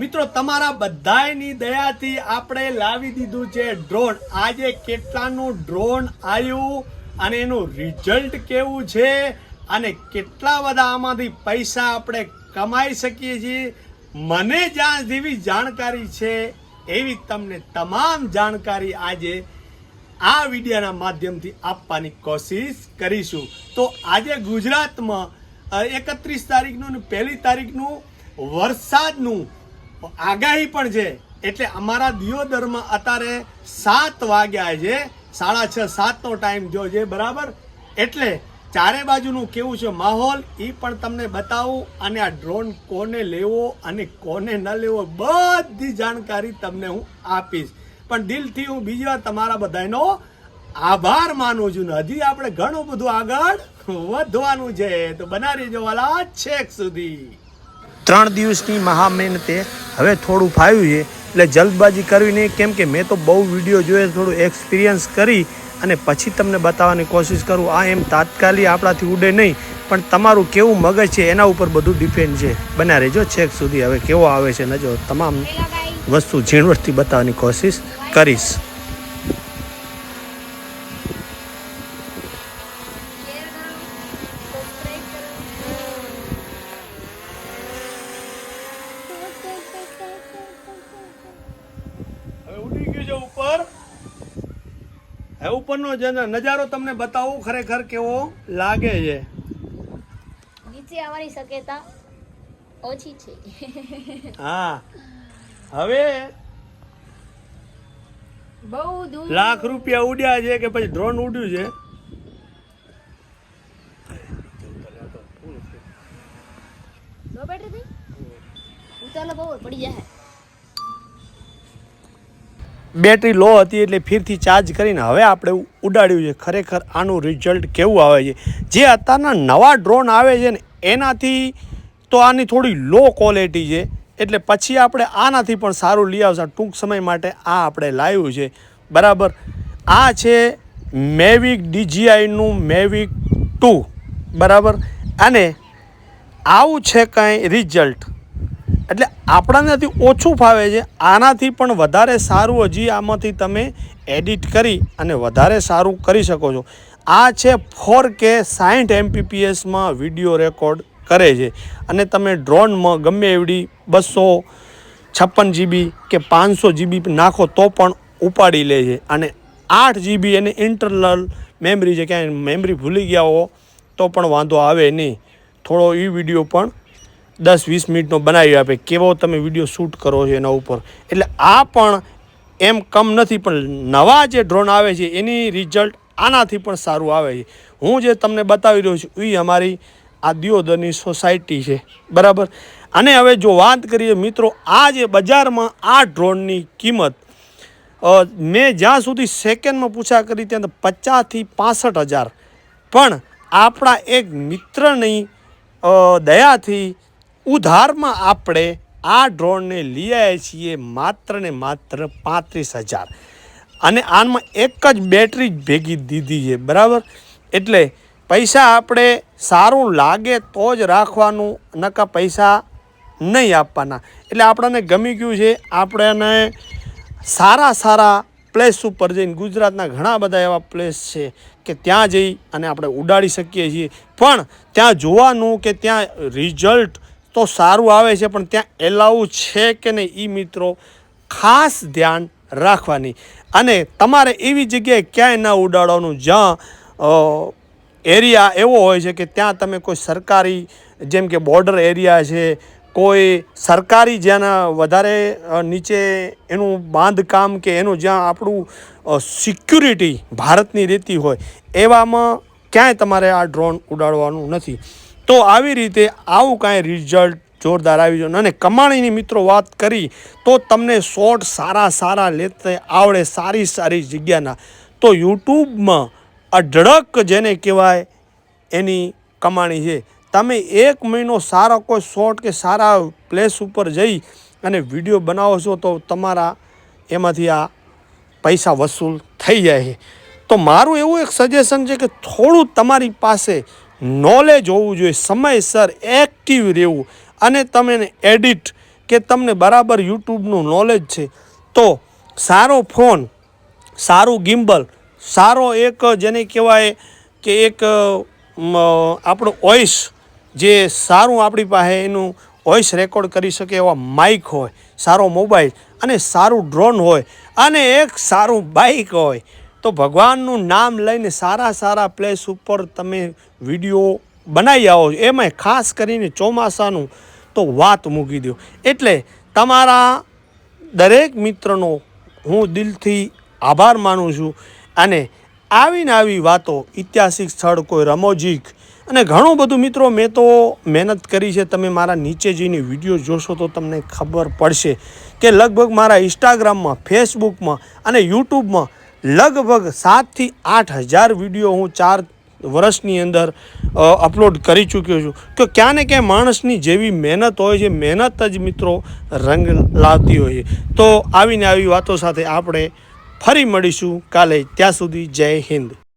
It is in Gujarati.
મિત્રો તમારા બધાયની દયાથી આપણે લાવી દીધું છે ડ્રોન. આજે કેટલાનું ડ્રોન આવ્યું અને એનું રિઝલ્ટ કેવું છે અને કેટલા બધા આમાંથી પૈસા આપણે કમાઈ શકીએ છીએ, મને જ્યાં જેવી જાણકારી છે એવી તમને તમામ જાણકારી આજે આ વિડીયોના માધ્યમથી આપવાની કોશિશ કરીશું. તો આજે ગુજરાતમાં 31 તારીખનું અને 1 તારીખનું વરસાદનું આગાહી પણ છે. એટલે અમારા દિયોદરમાં અત્યારે 7 વાગ્યા છે, 6:30-7નો ટાઈમ જો છે, બરાબર. એટલે ચારે બાજુનું કેવું છે માહોલ એ પણ તમને બતાવું અને આ ડ્રોન કોને લેવો અને કોને ન લેવો બધી જાણકારી તમને હું આપીશ. પણ દિલથી હું બીજી વાર તમારા બધાનો આભાર માનું છું. ને હજી આપણે ઘણું બધું આગળ વધવાનું છે, તો બના રહેજો વાલા છેક સુધી. 3 દિવસની મહા મહેનતે હવે થોડું ફાવ્યું છે, એટલે જલ્દબાજી કરવી નહીં, કેમ કે મેં તો બહુ વિડીયો જોયે, થોડું એક્સપિરિયન્સ કરી અને પછી તમને બતાવવાની કોશિશ કરું. આ એમ તાત્કાલિક આપણાથી ઉડે નહીં, પણ તમારું કેવું મગજ છે એના ઉપર બધું ડિપેન્ડ છે. બના રહેજો છેક સુધી. હવે કેવો આવે છે નજો, તમામ વસ્તુ ઝીણવટથી બતાવવાની કોશિશ કરીશ. ઉપરનો નજારો તમને બતાવું ખરેખર કેવો લાગે છે. નીચે આવવાની શક્યતા ઓછી છે. હા, હવે બહુ દૂર લાખ રૂપિયા ઉડ્યા છે કે પછી ડ્રોન ઉડ્યું છે. લો બેટરી ઉતારલો બહુ પડી જાય. બેટરી લો હતી એટલે ફરીથી ચાર્જ કરીને હવે આપણે ઉડાડ્યું છે. ખરેખર આનું રિઝલ્ટ કેવું આવે છે, જે અત્યારના નવા ડ્રોન આવે છે ને એનાથી તો આની થોડી લો ક્વોલિટી છે, એટલે પછી આપણે આનાથી પણ સારું લઈ આવશે. ટૂંક સમય માટે આ આપણે લાવ્યું છે, બરાબર. આ છે મેવિક DJIનું મેવિક 2, બરાબર. અને આવું છે કાંઈ રિઝલ્ટ, એટલે આપણાનાથી ઓછું ફાવે છે, આનાથી પણ વધારે સારું હજી આમાંથી તમે એડિટ કરી અને વધારે સારું કરી શકો છો. આ છે 4K 60 MPPSમાં વિડીયો રેકોર્ડ કરે છે અને તમે ડ્રોનમાં ગમે એવડી 256 GB કે 500 GB નાખો તો પણ ઉપાડી લે છે. અને 8 GB એને ઇન્ટરનલ મેમરી છે, ક્યાંય મેમરી ભૂલી ગયા હો તો પણ વાંધો આવે નહીં. થોડો એ વિડીયો પણ 10-20 મિનિટનો બનાવી આપે, કેવો તમે વિડીયો શૂટ કરો છો એના ઉપર. એટલે આ પણ એમ કમ નથી, પણ નવા જે ડ્રોન આવે છે એની રિઝલ્ટ આનાથી પણ સારું આવે છે. હું જે તમને બતાવી રહ્યો છું એ અમારી આ દિયોદરની સોસાયટી છે, બરાબર. અને હવે જો વાત કરીએ મિત્રો, આ જે બજારમાં આ ડ્રોનની કિંમત મેં જ્યાં સુધી સેકન્ડમાં પૂછા કરી ત્યાં 50,000 થી 65,000, પણ આપણા એક મિત્રની દયાથી ઉધારમાં આપણે આ ડ્રોનને લઈ આવ્યા છીએ માત્ર ને માત્ર 35,000. અને આમાં એક જ બેટરી જ ભેગી દીધી છે, બરાબર. એટલે પૈસા આપણે સારું લાગે તો જ રાખવાનું, નકા પૈસા નહીં આપવાના. એટલે આપણને ગમી ગયું છે, આપણને સારા પ્લેસ ઉપર જઈને, ગુજરાતના ઘણા બધા એવા પ્લેસ છે કે ત્યાં જઈ અને આપણે ઉડાડી શકીએ છીએ. પણ ત્યાં જોવાનું કે ત્યાં રિઝલ્ટ તો સારું આવે છે, પણ ત્યાં એલાઉ છે કે નહીં એ મિત્રો ખાસ ધ્યાન રાખવાની. અને તમારે એવી જગ્યાએ ક્યાંય ના ઉડાડવાનું જ્યાં એરિયા એવો હોય છે કે ત્યાં તમે કોઈ સરકારી, જેમ કે બોર્ડર એરિયા છે, કોઈ સરકારી જ્યાં વધારે નીચે એનું બાંધકામ કે એનું જ્યાં આપણું સિક્યુરિટી ભારતની રહેતી હોય એવામાં ક્યાંય તમારે આ ડ્રોન ઉડાડવાનું નથી. તો આવી રીતે આવું કાંઈ રિઝલ્ટ જોરદાર આવી જાય. અને કમાણીની મિત્રો વાત કરી તો તમને શોર્ટ સારા લેતે આવડે, સારી જગ્યાના, તો યુટ્યુબમાં અઢળક જેને કહેવાય એની કમાણી છે. તમે 1 મહિનો સારો કોઈ શોર્ટ કે સારા પ્લેસ ઉપર જઈ અને વિડીયો બનાવો છો તો તમારા એમાંથી આ પૈસા વસૂલ થઈ જાય છે. તો મારું એવું એક સજેશન છે કે થોડું તમારી પાસે નોલેજ હોવું જોઈએ, સમયસર એક્ટિવ રહેવું અને તમે એડિટ કે તમને બરાબર યુટ્યુબનું નોલેજ છે તો સારો ફોન, સારું ગિમ્બલ, સારો એક જેને કહેવાય કે એક આપણું વોઇસ જે સારું આપણી પાસે એનું વોઇસ રેકોર્ડ કરી શકે એવા માઇક હોય, સારો મોબાઈલ અને સારું ડ્રોન હોય અને એક સારું બાઇક હોય તો ભગવાનનું નામ લઈને સારા પ્લેસ ઉપર તમે વિડીયો બનાવી આવો. એમાંય ખાસ કરીને ચોમાસાનું તો વાત મૂકી દો. એટલે તમારા દરેક મિત્રનો હું દિલથી આભાર માનું છું. અને આવી વાતો ઐતિહાસિક સ્થળ, કોઈ રમોજીક અને ઘણું બધું મિત્રો મેં તો મહેનત કરી છે. તમે મારા નીચે જઈને વિડીયો જોશો તો તમને ખબર પડશે કે લગભગ મારા ઇન્સ્ટાગ્રામમાં, ફેસબુકમાં અને યુટ્યુબમાં લગભગ 7,000 થી 8,000 વિડીયો હું 4 વર્ષની અંદર અપલોડ કરી ચૂક્યો છું. તો ક્યાં ને ક્યાં માણસની જેવી મહેનત હોય છે, મહેનત જ મિત્રો રંગ લાવતી હોય છે. તો આવી વાતો સાથે આપણે ફરી મળીશું કાલે. ત્યાં સુધી જય હિન્દ.